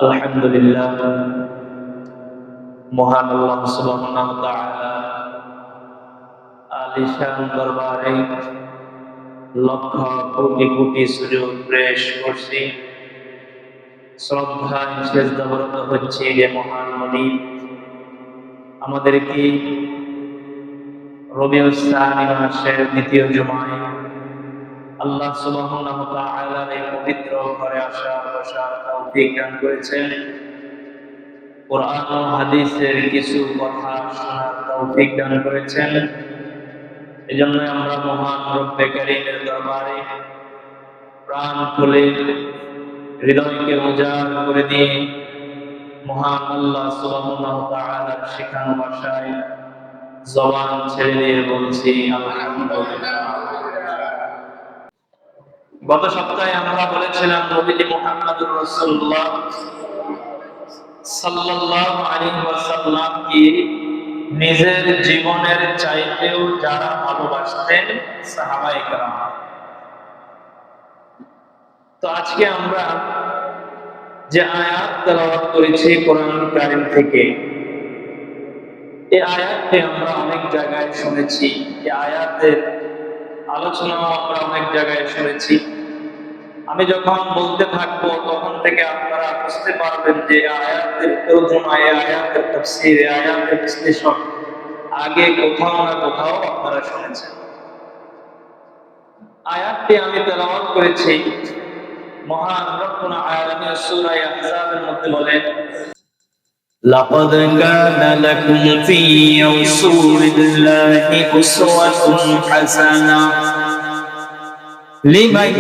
আলহামদুলিল্লাহ, মহান আল্লাহ সুবহানাহু ওয়া তাআলা আলিশান দরবারে লক্ষ কোটি কোটি সুজুদ পেশ করছি, শ্রদ্ধায় সেজদাবরত হচ্ছে যে মহান মনিব আমাদেরকে রবিউল সানি মাসের দ্বিতীয় জুমায় আল্লাহ সুবহানাহু ওয়া তাআলার এই পবিত্র ঘরে আসার বসার তৌফিক দান করেছেন। কোরআন ও হাদিসের কিছু কথা শোনার তৌফিক দান করেছেন। এজন্য আমরা মহান রব্বে কারীমের দরবারে প্রাণ খুলে হৃদয়কে উজাড় করে দিয়ে মহান আল্লাহ সুবহানাহু ওয়া তাআলার শেখানো ভাষায় জবান ছেড়ে দিয়ে বলছি আলহামদুলিল্লাহ। গত সপ্তাহে আমরা বলেছিলাম নবী মুহাম্মদুর রাসূলুল্লাহ সাল্লাল্লাহু আলাইহি ওয়াসাল্লাম কি নিজের জীবনের চাইতেও যারা ভালোবাসতেন সাহাবায়ে কেরাম। তো আজকে আমরা যে আয়াত তেলাওয়াত করেছি কোরআনুল কারীম থেকে, এই আয়াতটি আমরা অনেক জায়গায় শুনেছি, এই আয়াতের আলোচনাও আমরা অনেক জায়গায় শুনেছি। আমি যখন বলতে থাকবো তখন থেকে আপনারা বুঝতে পারবেন যে আয়াতের তর্জমা, আয়াতের তাফসীর, আয়াতের বিশ্লেষণ আগে কোথাও না কোথাও আপনারা শুনেছেন। আয়াতটি আমি তেলাওয়াত করেছি মহান রব্বুল আলামিন সূরা আহজাবের মধ্যে বলেন, لقد كان لكم في رسول الله أسوة حسنة لمن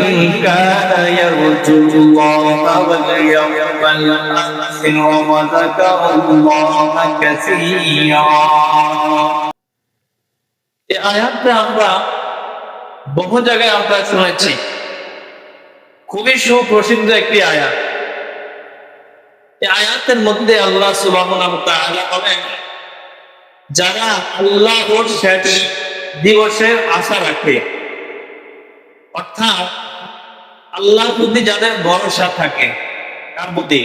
كان يرجو الله واليوم الآخر وذكر الله كثيرا। এই আয়াতটা আমরা বহু জায়গায় আমরা শুনেছি, খুবই সুপ্রসিদ্ধ একটি আয়াত। এই আয়াতের মধ্যে আল্লাহ সুবহানাহু ওয়া তাআলা বলেন, যারা আল্লাহর শেষ দিবসের আশা রাখে, অর্থাৎ আল্লাহর প্রতি যাদের ভরসা থাকে, কার প্রতি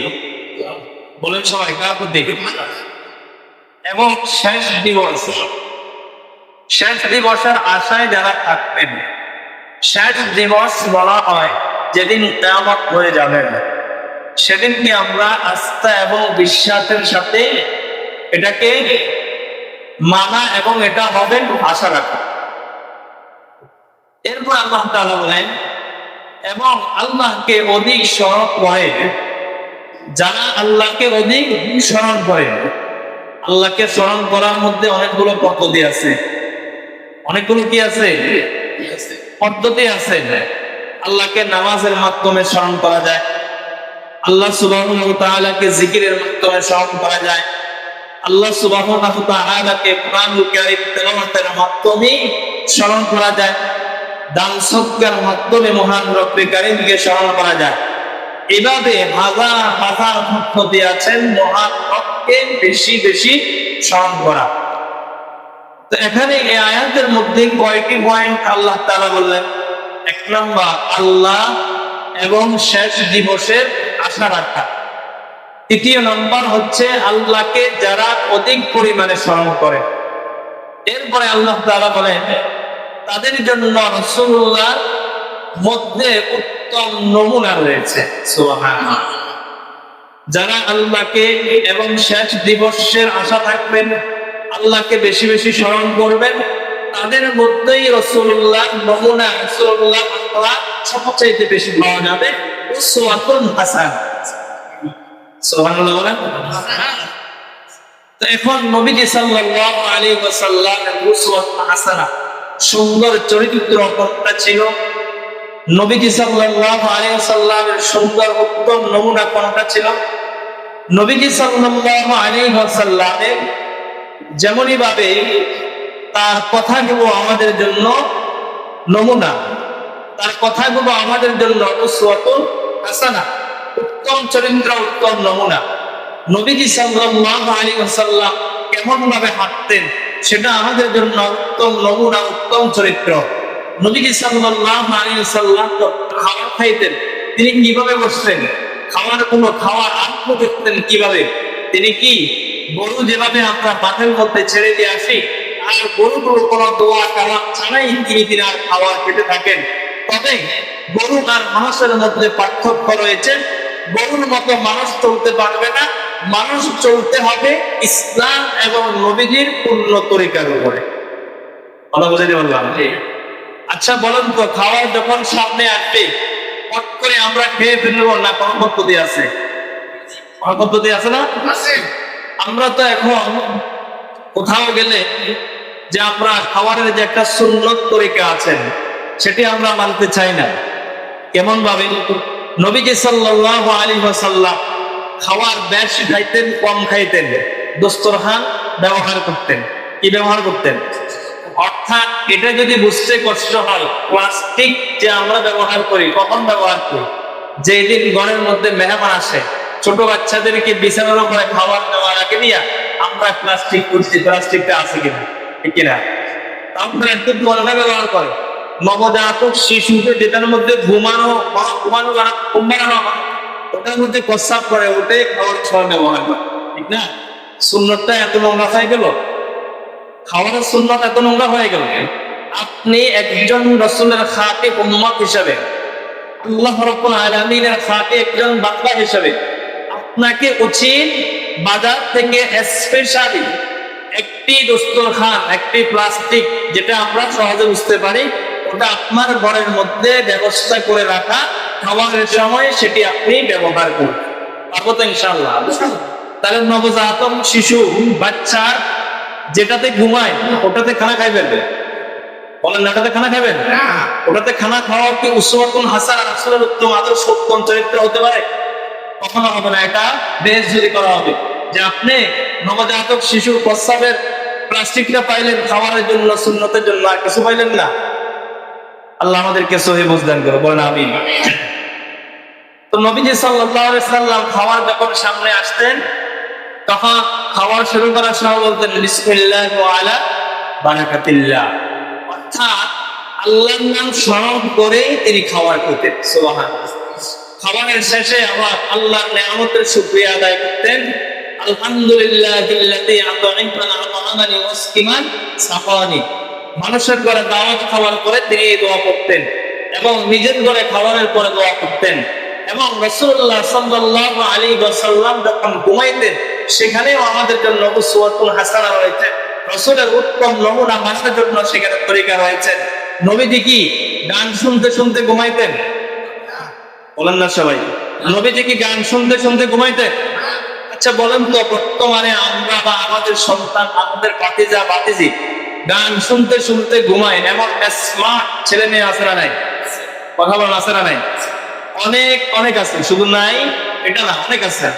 বলেন সবাই, কার প্রতি? এবং শেষ দিবসের আশায় যারা থাকবেন। শেষ দিবস বলা হয় যেদিন কিয়ামত হয়ে যাবে, সেদিনকে আমরা আস্থা এবং বিশ্বাসের সাথে এটাকে মানা এবং এটা হবে আশা রাখা। এরপর আল্লাহ তাআলা বলেন, এবং আল্লাহকে অধিক স্মরণ করে, যারা আল্লাহকে অধিক স্মরণ করে। আল্লাহকে স্মরণ করার মধ্যে অনেকগুলো পদ্ধতি আছে, অনেকগুলো কি আছে? পদ্ধতি আছে। আল্লাহকে নামাজের মাধ্যমে স্মরণ করা যায়, আল্লাহ সুবহানাহু ওয়া তাআলাকে জিকিরের মাধ্যমে স্মরণ করা যায়, আল্লাহ সুবহানাহু ওয়া তাআলাকে কোরআনুল কারীম তেলাওয়াতের মাধ্যমে স্মরণ করা যায়, দান সদকার মাধ্যমে মহান রব্বে কারীমকে স্মরণ করা যায়। এভাবে হাজার হাজার পদ্ধতি আছেন মহান রবকে বেশি বেশি স্মরণ করা। তো এখানে এই আয়াতের মধ্যে কয়টি পয়েন্ট আল্লাহ তাআলা বললেন? এক নম্বর, আল্লাহ এবং শেষ দিবসের আশা রাখা। তৃতীয় নম্বর হচ্ছে আল্লাহকে যারা অধিক পরিমাণে স্মরণ করে। এরপরে আল্লাহ তাআলা বলেন, তাদের জন্য রাসূলুল্লাহর মধ্যে উত্তম নমুনা রয়েছে। সুবহানাল্লাহ। যারা আল্লাহকে এবং শেষ দিবসের আশা রাখবেন, আল্লাহকে বেশি বেশি স্মরণ করবেন, তাদের মধ্যেই রাসূলুল্লাহ নমুনা, রাসূলুল্লাহ আখলাক সবচেয়ে বেশি পাওয়া যাবে। উসওয়াতুন হাসানাহ। সুবহানাল্লাহ বলেন। তো এখন নবীজি সাল্লাল্লাহু আলাইহি ওয়াসাল্লামের উসওয়াতুন হাসানাহ, সুন্দর চরিত্র কোনটা ছিল? নবীজি সাল্লাল্লাহু আলাইহি ওয়াসাল্লামের সুন্দর উত্তম নমুনা কোনটা ছিল? নবীজি সাল্লাল্লাহু আলাইহি ওয়াসাল্লামের যেমনই ভাবে তার কথাগুলো আমাদের জন্য নমুনা, তার কথাগুলো আমাদের জন্য উসওয়াতুন হাসানাহ, উত্তম চরিত্র, উত্তম নমুনা। নবীজি সাল্লাল্লাহু আলাইহি ওয়াসাল্লাম কেমন ভাবে হাঁটতেন সেটা আমাদের জন্য উত্তম নমুনা, উত্তম চরিত্র। নবীজি সাল্লাল্লাহু আলাইহি ওয়াসাল্লাম খাবার খাইতেন, তিনি কিভাবে বসতেন? খাওয়ার আত্ম দেখতেন কিভাবে। তিনি কি গরু যেভাবে আমরা মাঠের মধ্যে ছেড়ে দিয়ে আসি, আর গরুগুলো কোনো দোয়া কালাম ছাড়াই তিনি আর খাবার খেতে থাকেন। তবে গরু আর মানুষের মধ্যে পার্থক্য রয়েছে। গরুর মতো মানুষ চলতে পারবে না, মানুষ চলতে হবে ইসলাম এবং নবীজির পূর্ণ তরিকার উপরে। কথা বুঝাতে পারলাম? আচ্ছা বলেন তো, খাওয়ার যখন সামনে আসবে পট করে আমরা খেয়ে ফেলবো না কোনো পদ্ধতি আছে? কোনো পদ্ধতি আছে না? আমরা তো এখন কোথাও গেলে যে আমরা খাবারের যে একটা সুন্নত তরিকা আছে সেটি আমরা মানতে চাই না। কেমন ভাবে? নবীজি সাল্লাল্লাহু আলাইহি ওয়াসাল্লাম খাবার বেশি খাইতেন কম খাইতেন, দস্তরখান ব্যবহার করতেন। কি ব্যবহার করতেন? অর্থাৎ এটা যদি বুঝতে কষ্ট হয়, প্লাস্টিক যে আমরা ব্যবহার করি কখন ব্যবহার করি? যেদিন ঘরের মধ্যে মেহমান আসে, ছোট বাচ্চাদেরকে বিছানার উপরে খাবার দেওয়ার আগে দিয়া আমরা প্লাস্টিক করছি, প্লাস্টিকটা আছে কিনা, ঠিক কিনা? আমরা একটু ব্যবহার করে নবজাতক শিশুকে যেটার মধ্যে ঘুমানো ওটার মধ্যে প্রস্রাব করে ওটাই খাওয়ার সময় ব্যবহার করে, ঠিক না? সুন্নতটা এত নোংরা হয়ে গেল, খাওয়ানোর সুন্নত এত নোংরা হয়ে গেল। আপনি একজন রাসূলের খাঁটি উম্মত হিসেবে, আল্লাহ রাব্বুল আলামিনের খাঁটি একজন বান্দা হিসেবে আপনাকে উচিত বাজার থেকে স্পেশালি একটি দস্তরখান, একটি প্লাস্টিক যেটা আমরা সহজে বুঝতে পারি, ওটা আপনার ঘরের মধ্যে ব্যবস্থা করে রাখা, খাবারের সময় সেটি আপনি ব্যবহার করুন। পারবো তো ইনশাআল্লাহ? তাহলে নবজাতক শিশু বাচ্চা যেটাতে ঘুমায় ওটাতে খানা খাইবেন? বলেন না, ওটাতে খানা খাবেন? ওটাতে খানা খাওয়া কি উসওয়াতুন হাসানা, রাসূলের উত্তম আদর্শ, উত্তম চরিত্র হতে পারে? কখনো হবে না। এটা বেহুজুরি করা হবে যে আপনি নবজাতক শিশুর প্রস্রাবের প্লাস্টিকটা পাইলেন খাওয়ার জন্য, সুন্নতের জন্য, আর কিছু পাইলেন না। আল্লাহ আমাদেরকে সহিহ বুঝ দান করে, বলেন আমিন। তো নবীজি সাল্লাল্লাহু আলাইহি সাল্লাম খাওয়ার যখন সামনে আসতেন তখন খাওয়ার শুরু করার সময় বলতেন বিসমিল্লাহ ওয়া আলা বারাকাতিল্লাহ, অর্থাৎ আল্লাহর নাম স্মরণ করে তিনি খাবার খেতেন। সুবহানাল্লাহ। খাবারের শেষে আবার আল্লাহর নিয়ামতের শুকরিয়া আদায় করতেন। আলহামদুলিল্লাহিল্লাযী আত'আমানা আত'আমানি ওয়াসকিমান সাকানি। মানুষের ঘরে দাওয়াত খাওয়ার পরে তিনি এই দোয়া করতেন এবং নিজের ঘরে খাবারের পরে দোয়া করতেন। এবং রাসূলুল্লাহ সাল্লাল্লাহু আলাইহি ওয়াসাল্লাম যখন ঘুমাইতেন সেখানেও আমাদের জন্য উসওয়াতুন হাসানা রয়েছে, রাসূলের উত্তম নমুনা মানার জন্য সেখানে তরিকা রয়েছে। নবীজি কি গান শুনতে শুনতে ঘুমাইতেন? বলেন না সবাই, নবীজি কি গান শুনতে শুনতে ঘুমাইতেন? আচ্ছা বলেন তো, বর্তমানে আমরা বা আমাদের সন্তান, আমাদের ভাতিজা ভাতিজি গান শুনতে শুনতে ঘুমায় এমন স্মার্ট ছেলে মেয়ে আছে না নাই? কথা বলেন, আছে না নাই? অনেক অনেক আছে, শুধু নাই এটা না, অনেক আছে।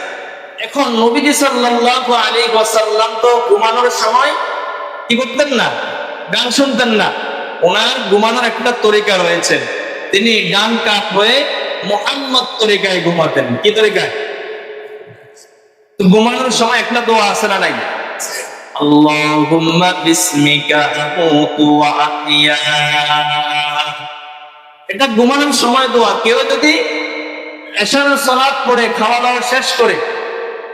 এখন নবীজি সাল্লাল্লাহু আলাইহি ওয়াসাল্লাম তো ঘুমানোর সময় কি করতেন না? গান শুনতেন না। ওনার ঘুমানোর একটা তরিকা রয়েছে, তিনি গান কাপ হয়ে মুহাম্মদ তরিকায় ঘুমাতেন। কি তরিকায়? তো ঘুমানোর সময় একটা দোয়া আছে না নাই? আল্লাহুম্মা বিসমিকা আমুতু ওয়া আহইয়া। এটা ঘুমানোর সময় দোয়া। কেউ যদি এশারের সালাত পড়ে খাওয়া দাওয়া শেষ করে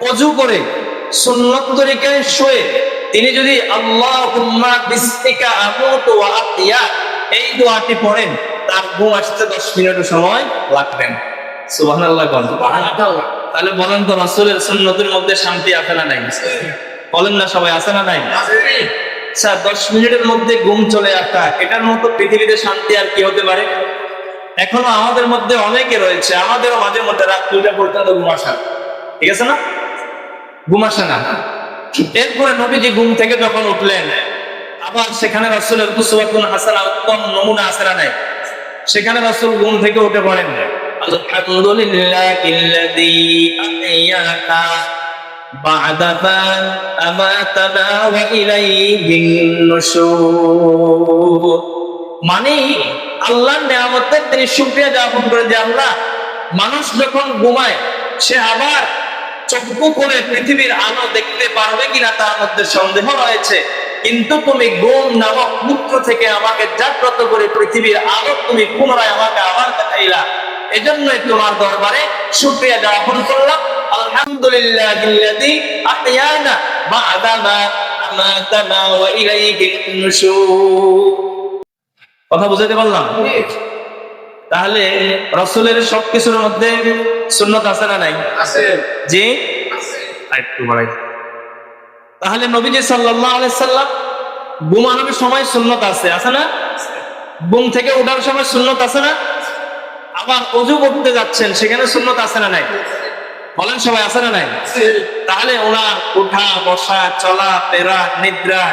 ওযু করে সুন্নত তরিকায় শুয়ে তিনি যদি আল্লাহুম্মা বিসমিকা আমুতু ওয়া আহইয়া এই দোয়াটি পড়েন, তার ঘুম আসতে 10 মিনিট সময় লাগবে না। সুবহানাল্লাহ। সুবহানাল্লাহ। তাহলে বলেন তো, রাসূলের সুন্নতের মধ্যে শান্তি আছে না নাই? বলেন না সবাই, আছে না নাই? আচ্ছা, 10 মিনিটের মধ্যে ঘুম চলে আসা, এটার মতো পৃথিবীতে শান্তি আর কি হতে পারে? এখনো আমাদের মধ্যে অনেকে রয়েছে, আমাদেরও মাঝে মধ্যে রাত 2টা পর্যন্ত ঘুম আসা, ঠিক আছে না? ঘুম আসে না। এরপরে নবীজি ঘুম থেকে যখন উঠলেন, আবার সেখানে রাসূলের উসওয়াতুন হাসানা, উত্তম নমুনা আছে না নাই? সেখানে রাসূল ঘুম থেকে উঠে পড়েন, আলহামদুলিল্লাহিল্লাযী আহইয়ানা বা'দা মা আমাতানা ওয়া ইলাইহিন নুশুর। মানে আল্লাহর নিয়ামতের তিনি শুকরিয়া জ্ঞাপন করে যে আল্লাহ, মানুষ যখন ঘুমায় সে আবার চক্ষু করে পৃথিবীর আলো দেখতে পারবে কিনা তার মধ্যে সন্দেহ রয়েছে, কিন্তু তুমি ঘুম নামক মুক্ত থেকে আমাকে জাগ্রত করে পৃথিবীর আলো তুমি পুনরায় আমাকে আবার দেখাইলা। এজন্যই তোমার দরবারে শুকরিয়া জ্ঞাপন করলাম। আলহামদুলিল্লাহিল্লাযী আহইয়ানা বা'দা মা আমাতানা ওয়া ইলাইহিন নুশুর। কথা বুঝাতে পারলাম? তাহলে রাসূলের সবকিছুর মধ্যে সুন্নাত আছে না নাই? আছে। জি আছে। একটু বাড়াই। তাহলে নবীজি সাল্লাল্লাহু আলাইহি সাল্লাম ঘুমানোর সময় সুন্নাত আছে না? ঘুম থেকে ওঠার সময় সুন্নাত আছে না? আবার ওযু করতে যাচ্ছেন সেখানে সুন্নাত আছে না নাই? বলেন সবাই, আছে না নাই? তাহলে ওনার ওঠা বসা চলা ফেরা নিদ্রা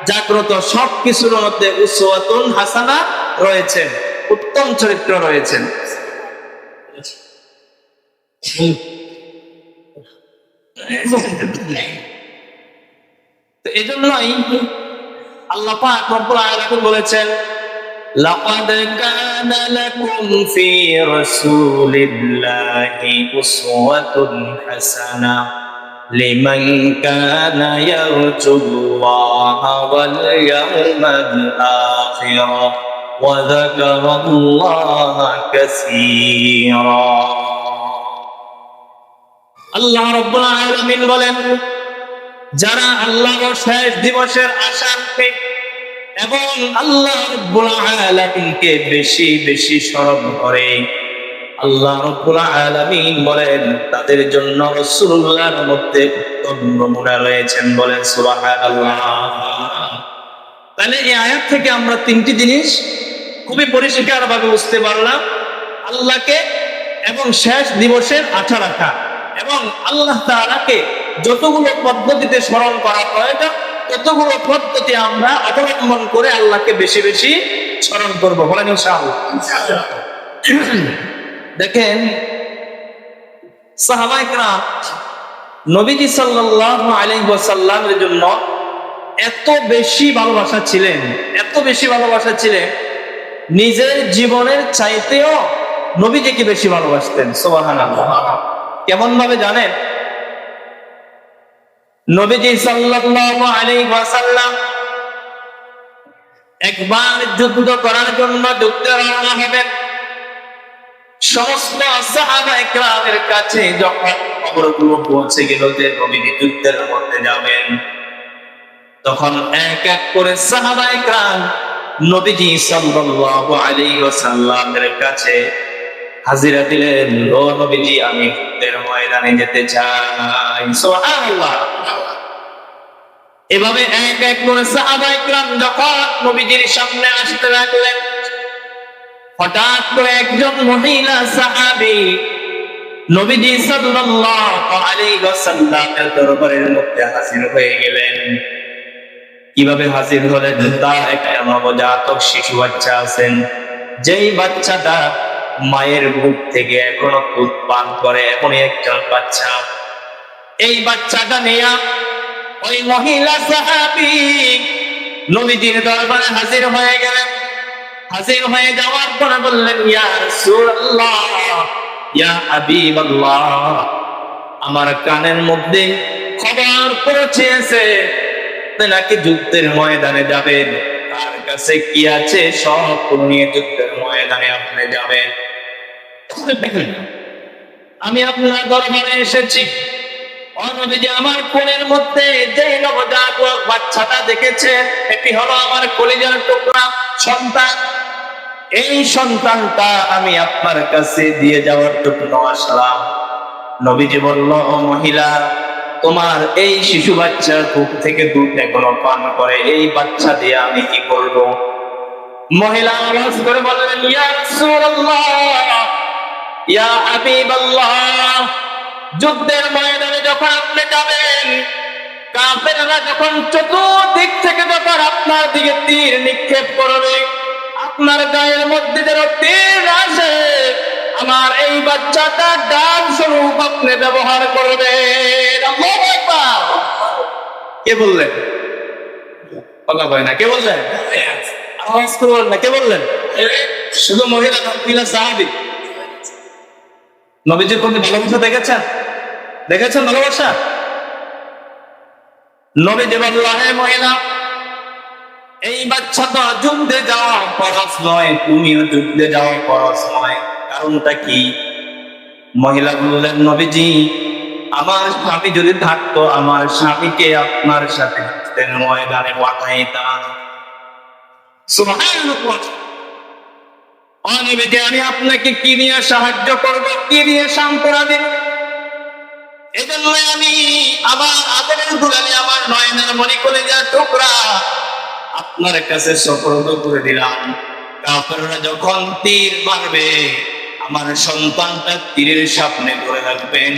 জাগ্রত সবকিছুর মধ্যে উসওয়াতুন হাসানা রয়েছেন, উত্তম চরিত্র রয়েছেন। তো এজন্যই আল্লাহ পাক রব্বুল আলামিন বলেছেন, লাকাদ কানা লাকুম ফি রাসূলিল্লাহি উসওয়াতুন হাসানাহ লিমান কানা ইয়ারজুল্লাহা ওয়াল ইয়াওমাল আখির ওয়া যাকারাল্লাহা কাসীরা। আল্লাহ রাব্বুল আলামিন বলেন, যারা আল্লাহর শেষ দিবসের আশান্তে এবং আল্লাহ রাব্বুল আলামিনকে বেশি বেশি স্মরণ করে, আল্লাহ রাব্বুল আলামিন বলেন তাদের জন্য রাসূলুল্লাহর মধ্যে উত্তম নমুনা রয়েছেন। বলেন সুবহানাল্লাহ। তাহলে এই আয়াত থেকে আমরা তিনটি জিনিস খুবই পরিষ্কারভাবে বুঝতে পারলাম, আল্লাহকে এবং শেষ দিবসের আশা রাখা এবং আল্লাহ তাআলাকে যতগুলো পদ্ধতিতে স্মরণ করা প্রয়োজন ততগুলো পদ্ধতি আমরা অবলম্বন করে আল্লাহকে বেশি বেশি স্মরণ করব। বলেন ইনশাআল্লাহ। দেখেন সাহাবায়ে কেরাম নবীজি সাল্লাল্লাহু আলাইহি ওয়াসাল্লামের জন্য এত বেশি ভালোবাসা ছিলেন, এত বেশি ভালোবাসা ছিলেন, নিজের জীবনের চাইতেও নবীজিকে বেশি ভালোবাসতেন। সুবহানাল্লাহ। কেমন ভাবে জানেন? নবীজি সাল্লাল্লাহু আলাইহি ওয়াসাল্লাম একবার যুদ্ধ করার জন্য যুদ্ধে রওনা হবেন। সমস্ত সাহাবায়ে কেরামের কাছে যখন খবরগুলো পৌঁছে গেল যে নবীজি যুদ্ধের মধ্যে যাবেন, তখন এক এক করে সাহাবায়ে কেরাম নবীজি সাল্লাল্লাহু আলাইহি ওয়াসাল্লামের কাছে হাজিরা দিলেন, ও নবীজি আমি যুদ্ধের ময়দানে যেতে চাই। সুবহানাল্লাহ। এভাবে এক এক করে সাহাবায়ে কেরাম যখন নবীজির সামনে আসতে লাগলেন, হঠাৎ করে একজন মহিলা সাহাবী নবীজি সাল্লাল্লাহু আলাইহি ওয়াসাল্লামের দরবারের মধ্যে হাজির হয়ে গেলেন। কিভাবে হাজির হলেন? তার একটা নবজাতক শিশু বাচ্চা আছেন, যেই বাচ্চাটা মায়ের বুক থেকে এখনো দুধ পান করে, এমনই একজন বাচ্চা। এই বাচ্চাটা নিয়ে ওই মহিলা সাহাবী নবীজির দরবারে হাজির হয়ে গেলেন। হাজির হয়ে যাওয়ার পরে বললেন, ইয়া রাসূলুল্লাহ, ইয়া হাবিবাল্লাহ, আমার কানের মধ্যে খবর পৌঁছেছে নাকি যুদ্ধের ময়দানে যাবেন। তার কাছে কি আছে সব নিয়ে যুদ্ধের ময়দানে আপনি যাবেন। আমি আপনার দরবারে এসেছি, ও নবীজি আমার কোলের মধ্যে যে নবজাতক বাচ্চাটা দেখেছে এটি হলো আমার কলিজার টুকরা সন্তান। এই সন্তানটা আমি আপনার কাছে দিয়ে যাওয়ার জন্য আসলাম। নবীজি বলল, ও মহিলা, তোমার এই শিশু বাচ্চার বুক থেকে দুধ এখনো পান করে, এই বাচ্চা দিয়ে আমি কি করব? মহিলা আওয়াজ করে বললেন, ইয়া রাসূলুল্লাহ, ইয়া হাবিবাল্লাহ, যুদ্ধের ময়দানে যখন আপনি যাবেন, কাফেররা যখন চতুর্দিক থেকে যখন আপনার দিকে তীর নিক্ষেপ করবে, আপনার গায়ের মধ্যে যেন তীর আসে, আমার এই বাচ্চাটা ডাল স্বরূপ আপনি ব্যবহার করবেন। আল্লাহু আকবার। কে বললেন? কথা কয় না। কে বললেন? আওয়াজ করবেন না। কে বললেন? শুধু মহিলা সাহাবী। নবীজির প্রতি ভালোবাসা দেখেছেন? দেখেছেন ভালোবাসা? নবীজি বলল, হে মহিলা, এই বাচ্চা তো যুদ্ধে যাওয়া ফরজ নয়, তুমিও যুদ্ধে যাওয়া ফরজ নয়, কারণটা কি? মহিলা বললেন, নবীজি, আমার স্বামী যদি থাকতো, আমার স্বামীকে আপনার সাথে ময়দানে পাঠাইতাম। সুবহানাল্লাহ। ও নবীজি, আমি আপনাকে কি নিয়ে সাহায্য করব, কি নিয়ে সান্ত্বনা দেব? এই জন্য আমি আমার আদরের দুলালি, আমার নয়নের মণি কলিজার টুকরা আপনার কাছে সুপর্দ করে দিলাম। কাফেররা যখন তীর মারবে, আমার সন্তানটা তীরের সামনে ধরে রাখবেন,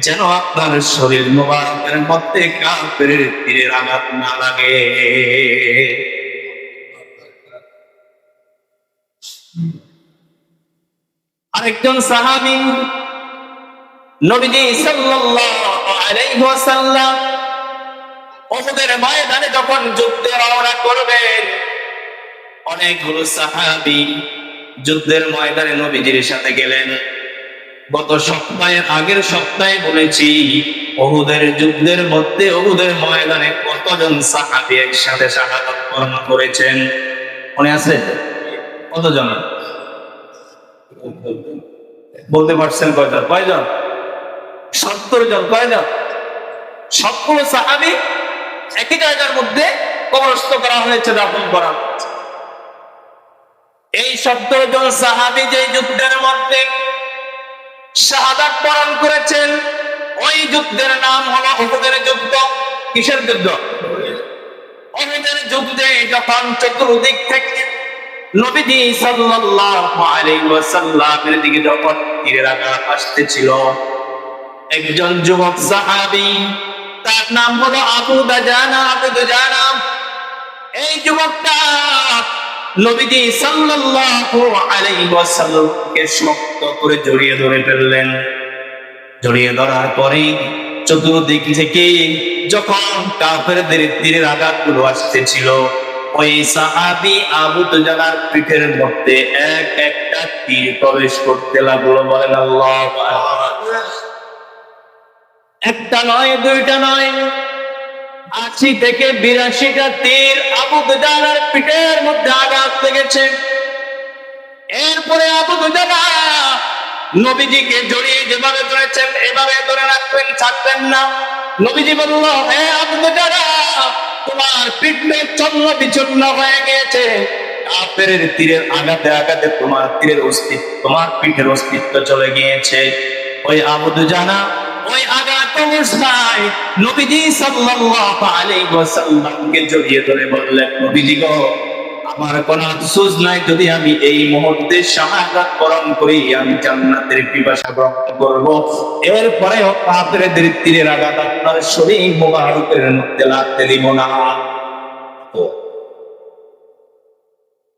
যেন আপনার শরীর মোবারকের মধ্যে কাফেরের তীরের আঘাত না লাগে। আরেকজন সাহাবী নবীজি সাল্লাল্লাহু আলাইহি ওয়াসাল্লাম উহুদের ময়দানে যখন যুদ্ধে রওনা করবেন, অনেকগুলো সাহাবী যুদ্ধের ময়দানে নবীজির সাথে গেলেন। গত সপ্তাহের আগের সপ্তাহে বলেছি, উহুদের যুদ্ধের মধ্যে, উহুদের ময়দানে কতজন সাহাবী একসাথে শাহাদাত বরণ করেছেন মনে আছে? কতজন বলতে পারছেন? কয়জন? কয়জন? 70 জন। কয়জন? সবগুলো সাহাবী একই জায়গার মধ্যে কবরস্থ করা হয়েছে, দাফন করা হয়েছে। এই 70 জন সাহাবী যে যুদ্ধের মধ্যে শাহাদাত বরণ করেছেন, ওই যুদ্ধের নাম হলো উহুদের যুদ্ধ। কিসের যুদ্ধ? উহুদের যুদ্ধে যখন চতুর্দিক থেকে নবীজি সাল্লাল্লাহু আলাইহি ওয়াসাল্লামের দিকে যখন তীরের আঘাত আসতেছিল, একজন যুবক সাহাবী, তার নাম হলো আবু দুজানা। এই যুবকটা নবীজি সাল্লাল্লাহু আলাইহি ওয়াসাল্লামকে শক্ত করে জড়িয়ে ধরে ফেললেন। জড়িয়ে ধরার পরে চতুর্দিক থেকে যখন কাফেরদের তীরের আঘাতগুলো আসতেছিল, ওই সাহাবী আবু দুজানার পিঠের মধ্যে এক একটা তীর প্রবেশ করতে লাগলো। বলেন আল্লাহু আকবার। একটা নয়, দুইটা নয়, 80 থেকে 82টা তীর আবু দুজানার পিঠের মধ্যে আঘাত লেগেছে। এরপরে আবু দুজানা নবীজিকে জড়িয়ে যেভাবে ধরেছেন, এভাবে ধরে রাখবেন, ছাড়বেন না। নবীজি বলল, হে আবু দুজানা, তোমার পিঠ চন্ন বিচন্ন হয়ে গিয়েছে। কাফেরের তীরের আঘাতে আঘাতে তোমার তীরের অস্তিত্ব, তোমার পিঠের অস্তিত্ব চলে গিয়েছে। ওই আবু দুজানা ওই আঘাত অবস্থায় নবীজি সাল্লাল্লাহু আলাইহি ওয়াসাল্লামকে জড়িয়ে ধরে বললেন, নবীজি গো, আমার কোনো আফসোস নাই, যদি আমি এই মুহূর্তে শাহাদাত বরণ করি, আমি জান্নাতের পিপাসা গ্রহণ করব। এরপরেও কাফেরদের তীরের আঘাত আপনার শরীর মোবারকের মধ্যে লাগতে দিব না।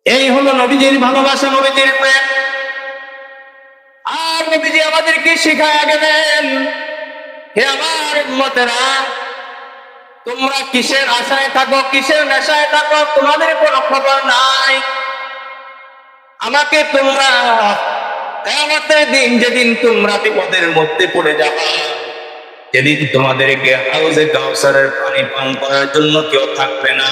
এই হলো নবীজির ভালোবাসা, নবীজির প্রেম। আর নবীজি আমাদেরকে শিখায়া গেলেন, হে আমার উম্মতেরা, তোমরা কিসের আশায় থাকো, কিসের নেশায় থাকো, তোমাদের কোনো খবর নাই। আমাকে তোমরা কিয়ামতের দিন, যেদিন তোমরা বিপদের মধ্যে পড়ে যাবে, যেদিন তোমাদেরকে হাউজে কাউসারের পানি পান করার জন্য কেউ থাকবে না,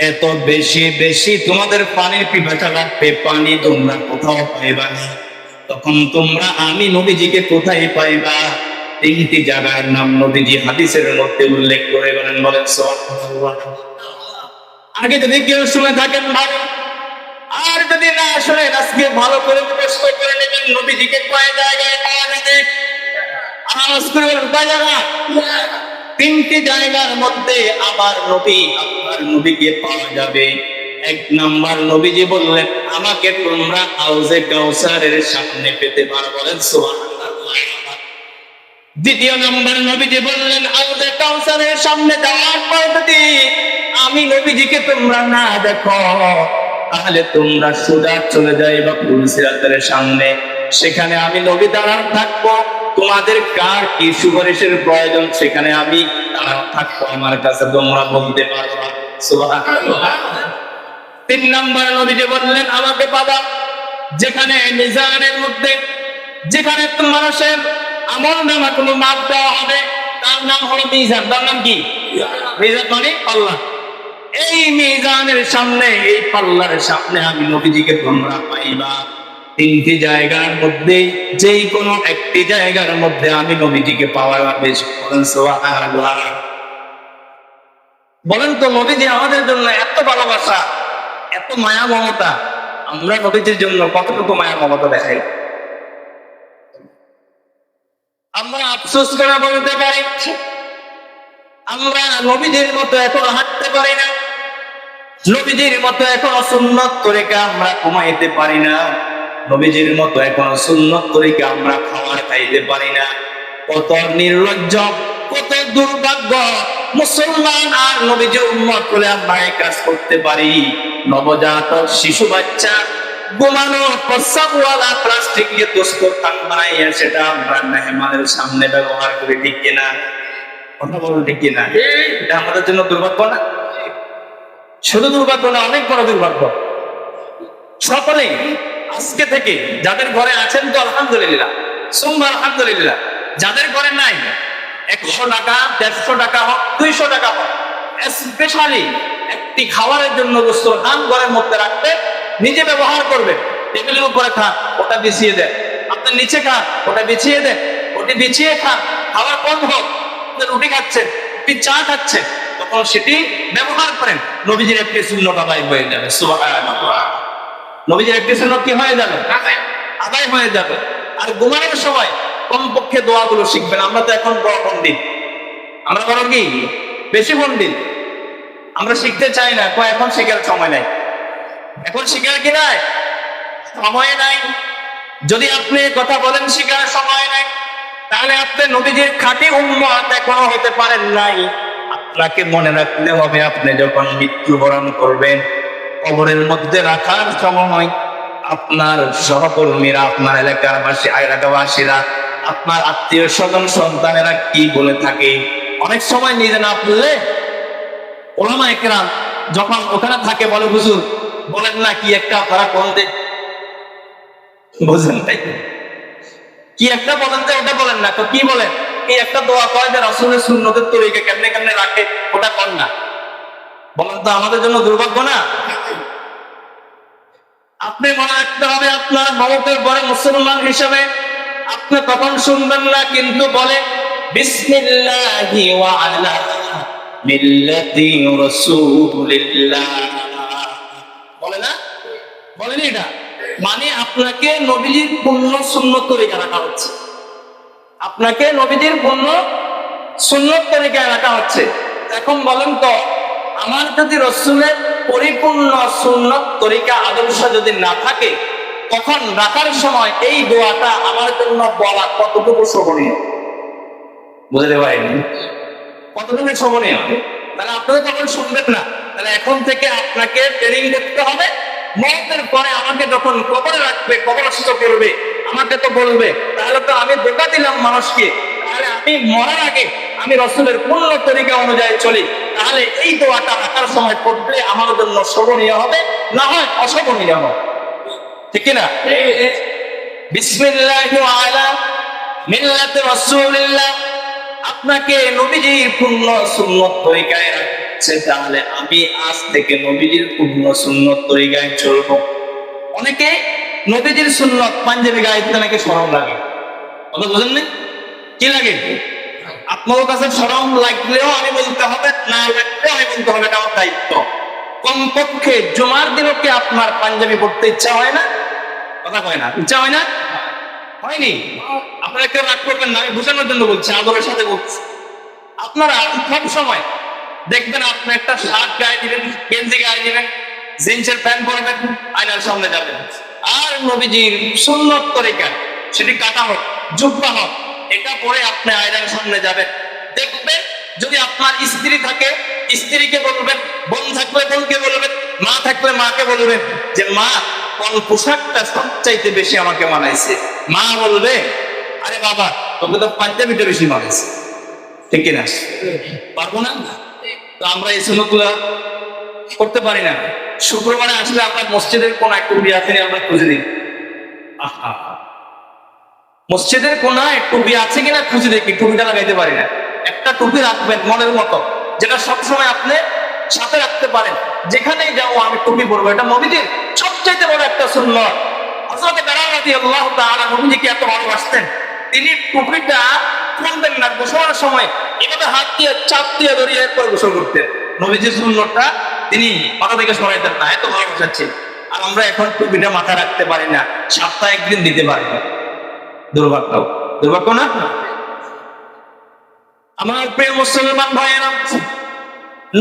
এত বেশি বেশি তোমাদের পানির পিপাসা লাগবে, পানি তোমরা কোথাও পাইবা না। তখন তোমরা আমি নবীজিকে কোথায় পাইবা? 3টি জায়গার নাম নবীজি হাদিসের মধ্যে উল্লেখ করে বলেন, বলেন সুবহানাল্লাহ। আগে যদি কেউ শুনে থাকেন ভালো, আর যদি না শুনেন, আজকে ভালো করে মুখস্থ করে নেবেন, নবীজিকে কয় জায়গায় পাওয়া যাবে? আওয়াজ করে বলেন, কয় জায়গা? 3টি জায়গার মধ্যে আমার নবী, আপনার নবীকে পাওয়া যাবে। 1 নাম্বার, নবীজি বললেন, আমাকে তোমরা হাউজে কাউসারের সামনে পেতে পারো। বলেন সুবহানাল্লাহ। 2 নাম্বার, নবীজি বললেন, হাউজে কাউসারের সামনে যাওয়ার পর যদি আমি নবীজিকে তোমরা না দেখো, তাহলে তোমরা সোজা চলে যাইবা পুলসিরাতের সামনে, সেখানে আমি নবী দাঁড়ানো থাকবো। তোমাদের কার কি সুপারিশের প্রয়োজন, সেখানে আমি দাঁড়ানো থাকবো, আমার কাছে তোমরা বলতে পারবা। সুবহানাল্লাহ। 3 নাম্বার, নবীজি বললেন, আমাকে পাবা যেখানে মিজানের মধ্যে, যেখানে মানুষের আমল নামা কোনো মাপ দেওয়া হবে, তার নাম হলো মিজান। তার নাম কি? মিজান মানে আল্লাহ। এই মিজানের সামনে, এই পাল্লার সামনে আমি নবীজিকে তোমরা পাইবা। তিনটি জায়গার মধ্যে যেই কোনো একটি জায়গার মধ্যে আমি নবীজিকে পাওয়ার বেশ বলেন সুবহানাল্লাহ। বলেন তো নবীজি আমাদের জন্য এত ভালোবাসা, এত মায়া মমতা, আমরা নবীজির জন্য কতটুকু মায়া মমতা দেখাই? আমরা আফসোস করে বলতে পারি আমরা নবীজির মতো এখনো হাঁটতে পারি না, নবীজির মতো এখনো সুন্নত তরিকা আমরা কমাইতে পারি না, নবীজির মতো এখনো সুন্নত তরিকা আমরা খাবার খাইতে পারি না। কত নির্লজ্জ, কত দুর্ভাগ্য মুসলমান আর নবীজির উম্মত বলে আমরা এই কাজ করতে পারি। নবজাতক শিশু বাচ্চা ঘুমানো প্রস্রাবওয়ালা প্লাস্টিক দিয়ে দস্তরখান বানাইয়া সেটা আমরা মেহমানের সামনে ব্যবহার করি, ঠিক কিনা? কথা বলুন ঠিক কিনা? এটা আমাদের জন্য দুর্ভাগ্য না? শুধু দুর্ভাগ্য না, অনেক বড় দুর্ভাগ্য। সকলেই আজকে থেকে যাদের ঘরে আছেন তো আলহামদুলিল্লাহ, সুম্মা আলহামদুলিল্লাহ, যাদের ঘরে নাই 100 টাকা 150 টাকা হোক 200 টাকা হোক স্পেশালি একটি খাবারের জন্য দস্তরখান ঘরের মধ্যে রাখতে, নিজে ব্যবহার করবে। টেবিলের উপরে খান, ওটা বিছিয়ে দেন। আপনি নিচে খান, ওটা বিছিয়ে দেন। ওটি বিছিয়ে খান, খাবার কম হোক, আপনি রুটি খাচ্ছেন, আপনি চা খাচ্ছেন, তখন সেটি ব্যবহার করেন। নবীজির একটি সুন্নাত আদায় হয়ে যাবে। সুবহানাল্লাহ। নবীজির একটি সুন্নাত কি হয়ে যাবে? আদায় হয়ে যাবে। আর ঘুমানোর সময় কমপক্ষে দোয়াগুলো শিখবেন। আমরা তো এখন বড় পণ্ডিত, আমরা বড় কি বেশি পণ্ডিত, আমরা শিখতে চাই না। এখন শেখার সময় নাই, এখন শিখার কি নাই? সময় নাই। যদি আপনি কথা বলেন শিখার সময় নাই, তাহলে আপনি নবীজির খাঁটি উম্মত এখনো হতে পারেন নাই। আপনাকে মনে রাখতে হবে, আপনি যখন মৃত্যুবরণ করবেন, কবরের মধ্যে রাখার সময় আপনার সহকর্মীরা, আপনার এলাকার এলাকাবাসীরা, আপনার আত্মীয় স্বজন সন্তানেরা কি বলে থাকে। অনেক সময় নিজে না বললে ওলামায়ে কেরাম যখন ওখানে থাকে বলে, হুজুর বলেন না কি একটা আপনারা কোন দেন, বুঝলেন তাই? কি একটা বলেন যে ওটা বলেন না, তো কি বলেন? এই একটা দোয়া কয় যে রাসূলের সুন্নতের তরিকা কেমনে কেমনে রাখে, ওটা কর না। বলেন তো আমাদের জন্য দুর্ভাগ্য না? আপনি মনে রাখতে হবে, আপনার মমতের পরে মুসলমান হিসেবে আপনি তখন শুনবেন না, কিন্তু বলে বিসমিল্লাহি ওয়া আলা মিল্লাতি রাসূলিল্লাহ, বলে না? বলেন এটা মানে আপনাকে নবীজির পূর্ণ সুন্নত তরিকা রাখা হচ্ছে, আপনাকে নবীজির পূর্ণ সুন্নত তরিকায় রাখা হচ্ছে। এখন বলেন তো, আমার যদি রাসূলের পরিপূর্ণ সুন্নত তরিকা আদর্শ যদি না থাকে, তখন রাখার সময় এই দোয়াটা আমার জন্য বলা কতটুকু শোভনীয়? বুঝতে পারেন কতটুকু শোভনীয়? মানে আপনারা তখন শুনবেন না। তাহলে এখন থেকে আপনাকে ট্রেনিং করতে হবে। মৌতের পরে আমাকে যখন কবরে রাখবে, কবরস্থ করবে, আমাকে তো বলবে, তাহলে তো আমি ধোঁকা দিলাম মানুষকে। তাহলে আমি মরার আগে আমি রাসূলের পূর্ণ তরিকা অনুযায়ী চলি, তাহলে এই দোয়াটা রাখার সময় পড়লে আমার জন্য শোভনীয় হবে, না হয় অশোভনীয় হবে, ঠিক কিনা? বিসমিল্লাহি ওয়া আলা মিল্লাতি রাসূলিল্লাহ, আপনাকে নবীজির পূর্ণ সুন্নত তরিকায় রাখছে, তাহলে আমি আজ থেকে নবীজির পূর্ণ সুন্নত তরিকায় চলবো। অনেকে নবীজির সুন্নত পাঞ্জাবি গায়ে দিতে নাকি শরম লাগে, কথা বুঝেন না? কি লাগে? আপনার কাছে শরম লাগলেও আমি বলতে হবে, না লাগলেও আমি বলতে হবে, এটা আমার দায়িত্ব। কমপক্ষে জুমার দিনও কি আপনার পাঞ্জাবি পড়তে ইচ্ছা হয় না? কথা কয় না, ইচ্ছা হয় না? হয়নি? আপনারা কেউ রাগ করবেন না, আমি বোঝানোর জন্য বলছি, আদরের সাথে বলছি। আপনারা সব সময় দেখবেন, আপনি একটা শার্ট গায়ে দিবেন, গেঞ্জি গায়ে দিবেন, জিন্সের প্যান্ট পরবেন, আয়নার সামনে যাবেন, আর নবীজির সুন্নত তরিকা, সেটি কাটা হোক জুব্বা হোক, এটা পরে আপনি আয়নার সামনে যাবেন, দেখবেন। যদি আপনার স্ত্রী থাকে, স্ত্রীকে বলবেন, বোন থাকলে বোনকে বলবেন, মা থাকলে মাকে বলবেন যে মা, কোন পোশাকটা সবচাইতে বেশি আমাকে মানাইছে? মা বলবে, আরে বাবা তোকে তো পাঞ্জাবিটা বেশি মানাইছে, ঠিক কিনা? পারবো না? তো আমরা এই সুন্নতগুলো করতে পারি না। শুক্রবারে আসলে আপনার মসজিদের কোন একটু বিয়ে আছে আমরা খুঁজে নিই, মসজিদের কোন একটু বিয়ে আছে কিনা খুঁজে দেখি, টুপিটা লাগাইতে পারি না। একটা টুপি রাখবেন মনের মতো, যেটা সবসময় আপনি সাথে রাখতে পারেন, যেখানেই যাও আমি টুপি পরবো। এটা নবীজির সবচাইতে বড় একটা সুন্নাত। হযরত বেলাল রাদিয়াল্লাহু তাআলা নবীজিকে এত ভালোবাসতেন, তিনি টুপিটা খুলতেন না, গোসলের সময় এভাবে হাত দিয়ে চাপ দিয়ে ধরিয়ে এরপর গোসল করতেন। নবীজির সুন্নতটা তিনি মাথা থেকে সরাইতেন না, এত ভালোবাসা ছিল। আর আমরা এখন টুপিটা মাথায় রাখতে পারি না, সপ্তাহে একদিন দিতে পারি না। দুর্ভাগ্য, দুর্ভাগ্য না? আমার প্রিয় মুসলমান ভাইয়েরা,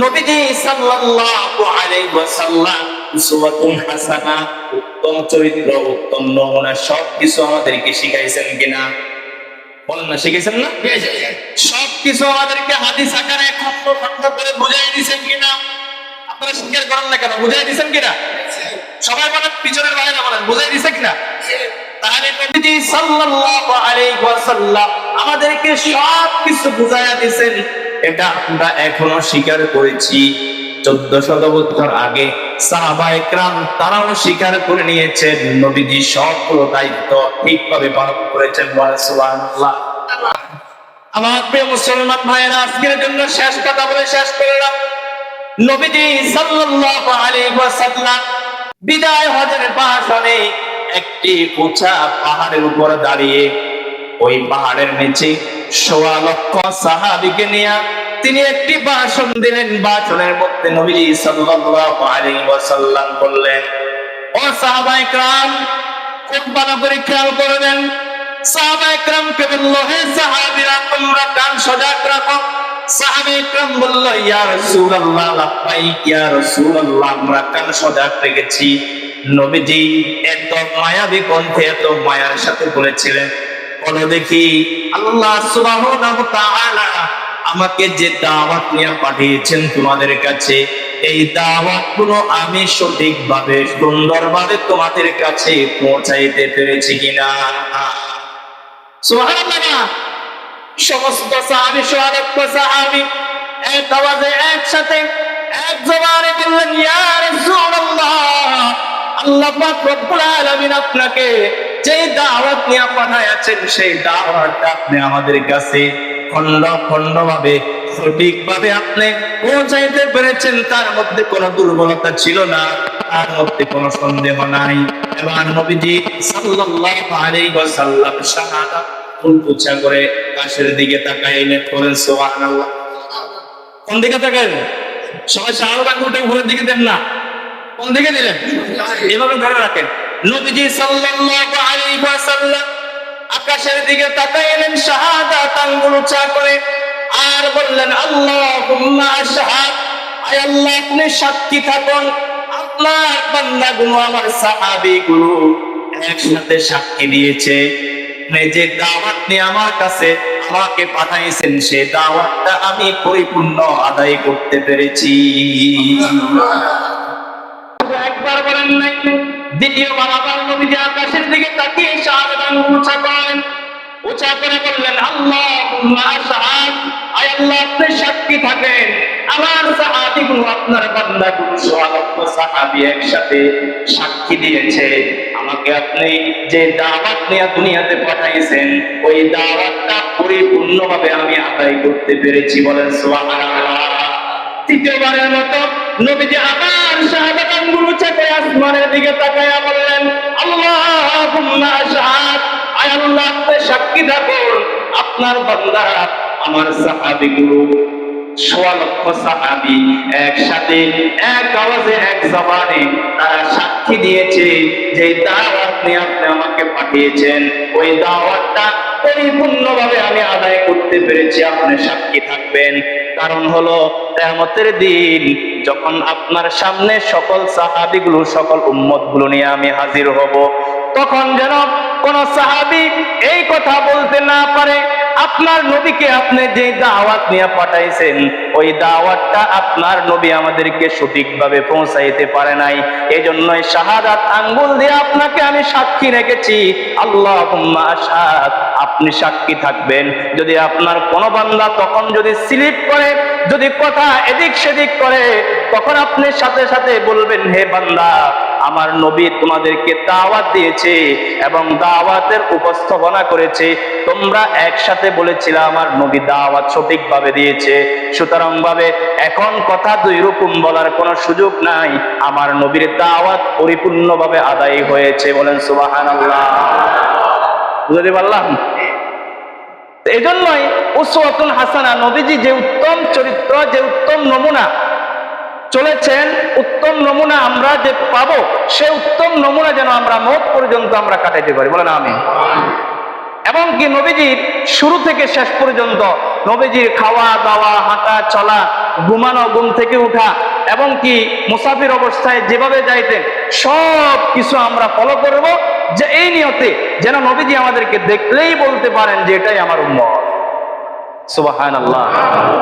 নবীজি সাল্লাল্লাহু আলাইহি ওয়াসাল্লাম উসওয়াতুন হাসানা, উত্তম চরিত্র, উত্তম নমুনা সবকিছু আমাদেরকে শিখাইছেন কিনা? বলেন না, শিখাইছেন না? সবকিছু আমাদেরকে হাদিস আকারে খন্ড খন্ড করে বুঝাই দিয়েছেন কিনা? আপনারা স্বীকার করেন না কেন? বুঝাই দিয়েছেন কিনা? সবাই বলেন, পিছনের ভাইয়েরা বলেন, বুঝাই দিয়েছে কিনা? তাহলে নবীজি সাল্লাল্লাহু আলাইহি ওয়াসাল্লাম আমাদেরকে সবকিছু বুঝাইয়া দিয়েছেন। এটা আমরা এখনো স্বীকার করেছি। 1400 বছর আগে সাহাবায়ে কেরাম তারাও স্বীকার করে নিয়েছেন, নবীজি সকল দায়িত্ব ঠিকভাবে পালন করেছেন। সুবহানাল্লাহ। আমার প্রিয় মুসলমান ভাইয়েরা, আজকের জন্য শেষ কথা বলে শেষ করলাম। নবীজি সাল্লাল্লাহু আলাইহি ওয়াসাল্লাম বিদায় হজের ভাষণে একটি উঁচা পাহাড়ের উপর দাঁড়িয়ে ওই পাহাড়ের নিচে ১৬ লক্ষ সাহাবীকে নিয়ে তিনি একটি ভাষণ দিলেন। ভাষণের মধ্যে নবীজি সাল্লাল্লাহু আলাইহি ওয়াসাল্লাম বললেন, ও সাহাবায়ে কেরাম, খুব ভালো করে খেয়াল করবেন। সাহাবায়ে কেরামকে বলল, হে সাহাবীরা, তোমরা কান সজাগ রাখো। সাহাবায়ে কেরাম বলল, ইয়া রাসূলুল্লাহ, লাব্বাইক ইয়া রাসূলুল্লাহ, আমরা কান সজাগ রেখেছি। নবীজি এত মায়াবী কণ্ঠে এত মায়ার সাথে বলেছিলেন, বলো দেখি, আল্লাহ সুবহানাহু ওয়া তাআলা আমাকে যে দাওয়াত নিয়ে পাঠিয়েছেন তোমাদের কাছে, এই দাওয়াত গুলো আমি সঠিকভাবে সুন্দরভাবে তোমাদের কাছে পৌঁছাইতে পেরেছি কিনা? সুবহানাল্লাহ। সমস্ত সাহাবী, সহায়ক সাহাবী এক আওয়াজে একসাথে এক জবানে বললেন, ইয়া রাসূলুল্লাহ, আল্লাহ পাক রব্বুল আলামিন আপনাকে যে দাওয়াত নিয়ে পাঠাইছেন, সেই দাওয়াতটা আপনি আমাদের কাছে খন্ড খন্ড ভাবে সঠিকভাবে আপনি পৌঁছাইতে পেরেছেন। তার মধ্যে কোনো দুর্বলতা ছিল না, তার মধ্যে কোনো সন্দেহ নাই। এবার নবীজি সাল্লাল্লাহু আলাইহি ওয়াসাল্লাম শাহাদাত উচ্চা করে আকাশের দিকে তাকাইলেন, বলেন সুবহানাল্লাহ। কোন দিকে তাকাইলেন? সবাই শাহাদাত আঙ্গুলটা উপরের দিকে দেন না, কোন দিকে দিলেন? এভাবে ধরে রাখেন। নবীজি সাল্লাল্লাহু আলাইহি ওয়াসাল্লাম আকাশের দিকে তাকাইলেন, শাহাদাত আঙ্গুল উঁচা করে, আর বললেন, আল্লাহুম্মা আশহাদ, আয় আল্লাহ আপনি সাক্ষী থাকুন, আপনার বান্দাগুলো, আমার সাহাবীগুলো একসাথে সাক্ষী দিয়েছে, যে দাওয়াত নিয়ে আমার কাছে আমাকে পাঠাইছেন, সেই দাওয়াতটা আমি পরিপূর্ণ আদায় করতে পেরেছি। একবার বলেন নাই, দ্বিতীয়বার আবার নবীজি আকাশের দিকে তাকিয়ে শাহাদাত আঙ্গুল উঁচা করেন, উঁচা করে বললেন, আল্লাহুম্মা আশহাদ, আয় আল্লাহ আপনি সাক্ষী থাকেন, আমার সাহাবীগুলো, আপনার বান্দাগুলো, ১৬ লক্ষ সাহাবী একসাথে সাক্ষী দিয়েছে, আমাকে আপনি যে দাওয়াত নিয়ে দুনিয়াতে পাঠাইছেন, ওই দাওয়াতটা পরিপূর্ণভাবে আমি আদায় করতে পেরেছি। বলেন সুবহানাল্লাহ। তৃতীয়বারের মতো নবীজি আবার শাহাদাত আঙ্গুল উঁচা করে আসমানের দিকে তাকায়া বললেন, আল্লাহুম্মা আশহাদ, আয় আল্লাহ আপনি সাক্ষী থাকুন, আপনার বান্দারা, আমার সাহাবীগুলো, ১৬ লক্ষ সাহাবী একসাথে এক আওয়াজে এক জবানে তারা সাক্ষী দিয়েছে, যে দাওয়াত নিয়ে আপনি আমাকে পাঠিয়েছেন, ওই দাওয়াতটা পরিপূর্ণভাবে আমি আদায় করতে পেরেছি, আপনি সাক্ষী থাকবেন। কারণ হলো, কিয়ামতের দিন যখন আপনার সামনে সকল সাহাবীগুলো, সকল উম্মতগুলো নিয়ে আমি হাজির হব, তখন যেন কোন সাহাবী এই কথা বলতে না পারে, আপনার নবীকে আপনি যে দাওয়াত নিয়ে পাঠাইছেন, ওই দাওয়াতটা আপনার নবী আমাদেরকে সঠিকভাবে পৌঁছাইতে পারে নাই। এজন্যই শাহাদাত আঙ্গুল দিয়ে আপনাকে আমি সাক্ষী রেখেছি, আল্লাহুম্মা আশহাদ, আপনি সাক্ষী থাকবেন। যদি আপনার কোন বান্দা তখন যদি স্লিপ করে, যদি কথা এদিক সেদিক করে, তখন আপনি সাথে সাথে বলবেন, হে বান্দা, আমার নবী তোমাদেরকে দাওয়াত দিয়েছে এবং দাওয়াতের উপস্থাপনা করেছে, তোমরা একসাথে বলেছিলে আমার নবী দাওয়াত সঠিকভাবে দিয়েছে। সুতরাং ভাবে এখন কথা দুই রকম বলার কোনো সুযোগ নাই, আমার নবীর দাওয়াত পরিপূর্ণভাবে আদায় হয়েছে। বলেন সুবহানাল্লাহ। বুঝতে পারলাম? এই জন্যই উসওয়াতুন হাসানা, নবীজি যে উত্তম চরিত্র, যে উত্তম নমুনা চলেছেন, উত্তম নমুনা আমরা যে পাবো, সে উত্তম নমুনা যেন আমরা মওত পর্যন্ত আমরা কাটাইতে পারি। বলেন আমিন। এবং কি নবীজির শুরু থেকে শেষ পর্যন্ত নবীজির খাওয়া দাওয়া, হাঁটা চলা, ঘুমানো, ঘুম থেকে উঠা, এবং কি মুসাফির অবস্থায় যেভাবে যাইতেন সব কিছু আমরা ফলো করব, যে এই নিয়তে যেন নবীজি আমাদেরকে দেখলেই বলতে পারেন যে এটাই আমার উম্মত। সুবহানাল্লাহ।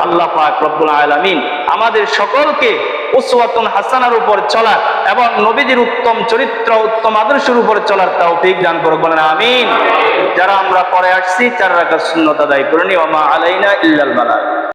আল্লাহ পাক রব্বুল আলামিন আমাদের সকলকে উসওয়াতুন হাসানার উপর চলার এবং নবীজির উত্তম চরিত্র, উত্তম আদর্শের উপর চলার তৌফিক দান করুক। বলেন আমিন। যারা আমরা পরে আসছি 4 রাকাত সুন্নাত আদায় করে নি। ওয়া মা আলাইনা ইল্লাল বালাগ।